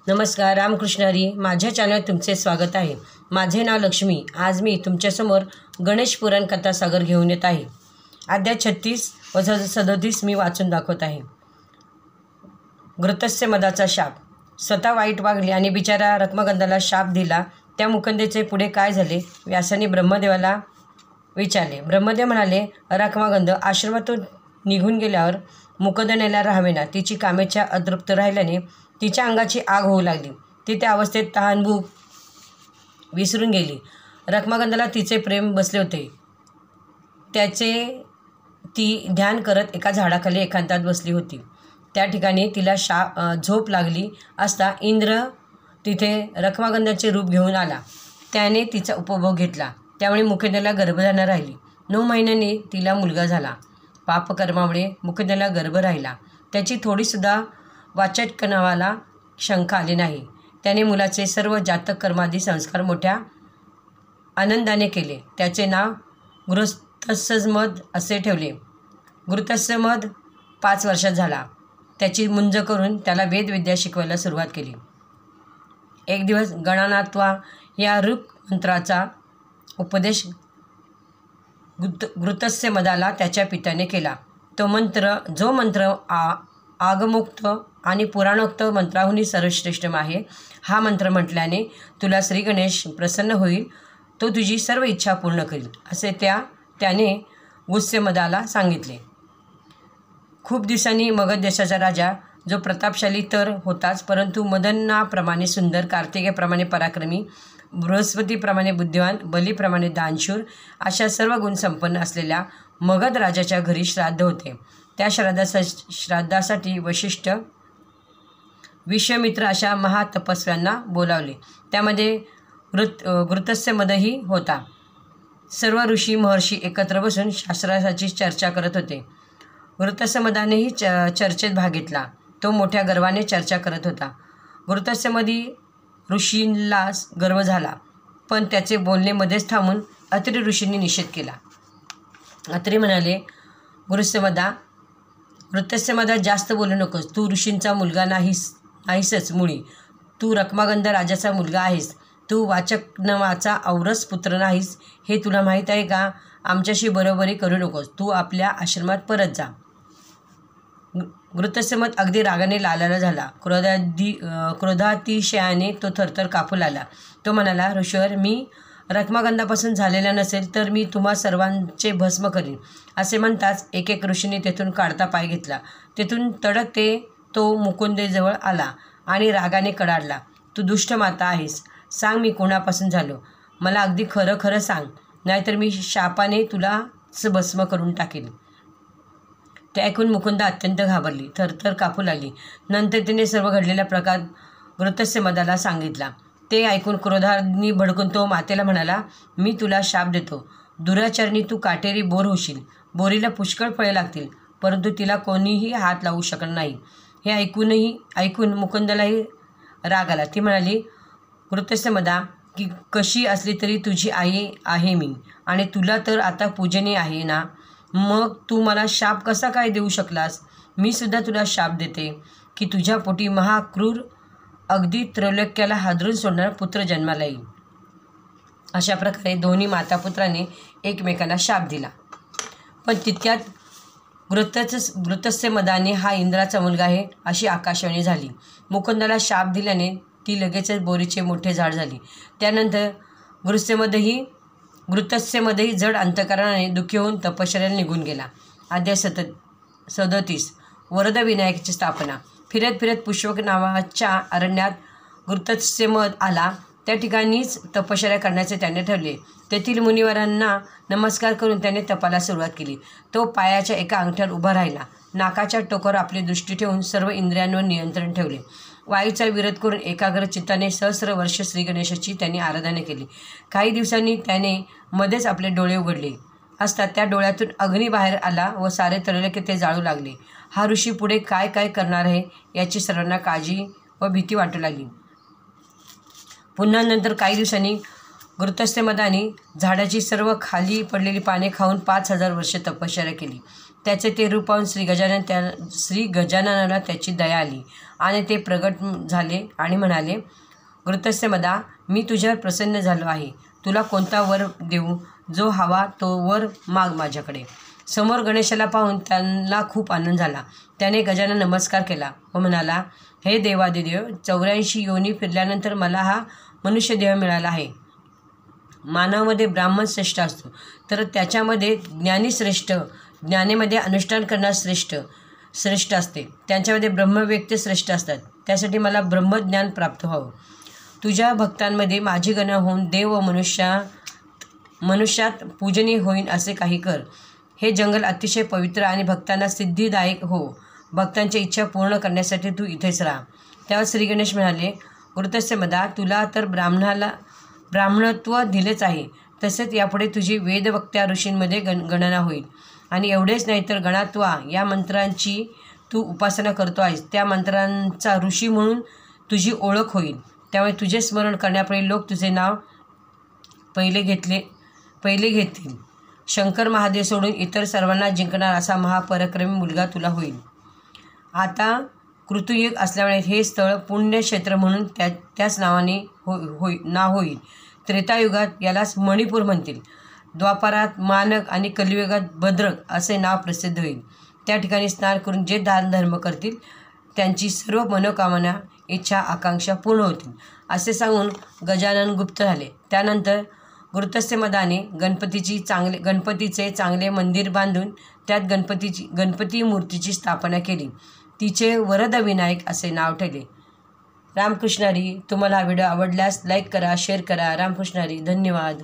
नमस्कार, रामकृष्ण हरी. माझ्या चॅनलवर तुमचे स्वागत आहे. माझे नाव लक्ष्मी. आज मी तुमच्यासमोर गणेश पुराण कथा सागर घेऊन येत आहे. अध्याय 36 व 37 मी वाचून दाखवत आहे. घृतस्य मदाचा शाप. स्वतः वाईट वागली आणि बिचारा रत्मगंधाला शाप दिला. त्या मुकुंदेचे पुढे काय झाले? व्यासाने ब्रह्मदेवाला विचारले. ब्रह्मदेव म्हणाले, रत्मगंध आश्रमातून निघून गेल्यावर मुकुंदनेला राहावेना. तिची कामेच्या अतृप्त राहिल्याने तिच्या अंगाची आग होऊ लागली. ती त्या अवस्थेत तहान भूक विसरून गेली. रत्मगंधाला तिचे प्रेम बसले होते. त्याचे ती ध्यान करत एका झाडाखाली एकांतात बसली होती. त्या ठिकाणी तिला झोप लागली असता इंद्र तिथे रत्मगंधाचे रूप घेऊन आला. त्याने तिचा उपभोग घेतला. त्यामुळे मुकुंदेला गर्भधारणा राहिली. 9 महिन्यांनी तिला मुलगा झाला. पापकर्मामुळे मुकुंदेला गर्भ राहिला. त्याची थोडीसुद्धा वाचटकनावाला शंका आली नाही. त्याने मुलाचे सर्व जातक कर्मादी संस्कार मोठ्या आनंदाने केले. त्याचे नाव घृतस्यमद असे ठेवले. घृतस्यमद 5 वर्षात झाला. त्याची मुंज करून त्याला वेदविद्या शिकवायला सुरुवात केली. एक दिवस गणानात्वा या ऋक मंत्राचा उपदेश घृतस्यमदाला त्याच्या पित्याने केला. जो मंत्र आगमोक्त आणि पुराणोक्त मंत्राहूनही सर्वश्रेष्ठ आहे. हा मंत्र म्हटल्याने तुला श्री गणेश प्रसन्न होईल. तो तुझी सर्व इच्छा पूर्ण करील असे त्याने घृतस्यमदाला सांगितले. खूप दिवसांनी मगध देशाचा राजा, जो प्रतापशाली तर होताच, परंतु मदनाप्रमाणे सुंदर, कार्तिकेप्रमाणे पराक्रमी, बृहस्पतीप्रमाणे बुद्धिवान, बलीप्रमाणे दानशूर अशा सर्व गुण संपन्न असलेल्या मगध राजाच्या घरी श्राद्ध होते. त्या श्राद्धासाठी वशिष्ठ, विश्वामित्र अशा महातपस्व्यांना बोलावले. त्यामध्ये घृतस्यमदही होता. सर्व ऋषी महर्षी एकत्र बसून शास्त्राची चर्चा करत होते. घृतस्यमदानेही चर्चेत भाग घेतला. तो मोठ्या गर्वाने चर्चा करत होता. घृतस्यमदी ऋषींना गर्व झाला, पण त्याचे बोलणे मध्येच थांबून अत्री ऋषींनी निषेध केला. अत्री म्हणाले, घृतस्यमदा जास्त बोलू नकोस. तू ऋषींचा मुलगा नाहीसच मुळी. तू रत्मगंध राजाचा मुलगा आहेस. तू वाचकनवाचा औरस पुत्र नाहीस. हे तुला माहीत आहे का? आमच्याशी बरोबरी करू नकोस. तू आपल्या आश्रमात परत जा. घृतस्यमद अगदी रागाने लालाला झाला. क्रोधातिशयाने तो थरथर कापू लागला. तो म्हणाला, ऋषीवर, मी रत्मगंधापासून झालेला नसेल तर मी तुम्हा सर्वांचे भस्म करीन. असे म्हणताच एक ऋषीने तेथून काढता पाय घेतला. तेथून तडक तो मुकुंदेजवळ आला आणि रागाने कडाडला. तू दुष्ट माता आहेस. सांग, मी कोणापासून झालो? मला अगदी खरं खरं सांग, नाहीतर मी शापाने तुलाच भस्म करून टाकेन. ते ऐकून मुकुंदा अत्यंत घाबरली, थरथर कापू लागली. नंतर तिने सर्व घडलेला प्रकार घृतस्यमदाला सांगितला. ते ऐकून क्रोधाने भडकून तो मातेला म्हणाला, मी तुला शाप देतो. दुराचारणी तू काटेरी बोर होशील. बोरीला पुष्कळ फळे लागतील, परंतु तिला कोणीही हात लावू शकणार नाही. हे ऐकून मुकुंदालाही राग आला. ती म्हणाली, घृतस्यमदा, की कशी असली तरी तुझी आई आहे मी, आणि तुला तर आता पूजनीय आहे ना. मग तू मला शाप कसा काय देऊ शकलास? मी सुद्धा तुला शाप देते की तुझ्या पोटी महाक्रूर, अगदी त्रैलोक्याला हादरून सोडणारा पुत्र जन्माला येईल. अशा प्रकारे दोन्ही मातापुत्राने एकमेकांना शाप दिला. पण तितक्यात घृतस्यमदाने हा इंद्राचा मुलगा आहे अशी आकाशवाणी झाली. मुकुंदाला शाप दिल्याने ती लगेचच बोरीचे मोठे झाड झाली. त्यानंतर घृतस्यमदही जड अंतकरणाने दुःखी होऊन तपश्चर्याला निघून गेला. अध्याय 37 वरदविनायकाची स्थापना. फिरत फिरत पुष्पक नावाच्या अरण्यात घृतस्यमद आला. त्या ठिकाणीच तपश्चर्या करण्याचे त्याने ठरले. तेथील मुनिवरांना नमस्कार करून त्याने तपाला सुरुवात केली. तो पायाच्या एका अंगठ्यावर उभा राहिला. नाकाच्या टोकावर आपली दृष्टी ठेवून सर्व इंद्रियांवर नियंत्रण ठेवले. वायूचा विरोध करून एकाग्र चित्ताने सहस्र वर्ष श्री गणेशाची त्यांनी आराधना केली. काही दिवसांनी त्याने मध्येच आपले डोळे उघडले असता त्या डोळ्यातून अग्नी बाहेर आला व सारे त्रैलोक्य ते जाळू लागले. हा ऋषी पुढे काय काय करणार आहे याची सर्वांना काळजी व भीती वाटू लागली. पुन्हा नंतर काही दिवसांनी घृतस्यमदाने झाडाची सर्व खाली पडलेली पाने खाऊन 5000 वर्षे तपश्चर्या केली. त्याचे ते रूप पाहून श्री गजाननाला त्याची दया आली आणि ते प्रगट झाले आणि म्हणाले, घृतस्य मदा, मी तुझ्यावर प्रसन्न झालो आहे. तुला कोणता वर देऊ? जो हवा तो वर माग माझ्याकडे. समोर गणेशाला पाहून त्यांना खूप आनंद झाला. त्याने गजानन नमस्कार केला व म्हणाला, हे देवादिदेव, 84 योनी फिरल्यानंतर मला हा मनुष्यदेह मिळाला आहे. मानवामध्ये ब्राह्मण श्रेष्ठ असतो, तर त्याच्यामध्ये ज्ञानी श्रेष्ठ, ज्ञानेमध्ये अनुष्ठान करणारा श्रेष्ठ असते. त्यांच्यामध्ये ब्रह्मव्यक्ती श्रेष्ठ असतात. त्यासाठी मला ब्रह्मज्ञान प्राप्त व्हावं. तुझ्या भक्तांमध्ये माझी गणना होऊन देव व मनुष्यात पूजनीय होईन असे काही कर. हे जंगल अतिशय पवित्र आणि भक्तांना सिद्धिदायक हो. भक्तांच्या इच्छा पूर्ण करण्यासाठी तू इथेच राहा. तेव्हा श्री गणेश म्हणाले, घृतस्य मदा, तुला तर ब्राह्मणत्व दिलेच आहे. तसेच यापुढे तुझी वेदवक्त्या ऋषींमध्ये गणना होईल. आणि एवढेच नाही तर गणात्वा या मंत्रांची तू उपासना करतो आहेस, त्या मंत्रांचा ऋषी म्हणून तुझी ओळख होईल. त्यामुळे तुझे स्मरण करण्यापूर्वी लोक तुझे नाव पहिले घेतील. शंकर महादेव सोडून इतर सर्वांना जिंकणार असा महापराक्रमी मुलगा तुला होईल. आता कृतयुग असल्यामुळे हे स्थळ पुण्यक्षेत्र म्हणून त्याच नावाने नाव होईल. त्रेतायुगात यालाच मणिपूर म्हणतील. द्वापारात मानक आणि कलियुगात भद्रक असे नाव प्रसिद्ध होईल. त्या ठिकाणी स्नान करून जे दानधर्म करतील त्यांची सर्व मनोकामना, इच्छा, आकांक्षा पूर्ण होतील असे सांगून गजानन गुप्त झाले. त्यानंतर घृतस्य मदाने गणपतीचे चांगले मंदिर बांधून त्यात गणपती मूर्तीची स्थापना केली. तिचे वरदविनायक असे नाव ठेवले. रामकृष्ण हरी. तुम्हाला हा व्हिडिओ आवडल्यास लाईक करा, शेअर करा. रामकृष्ण हरी. धन्यवाद.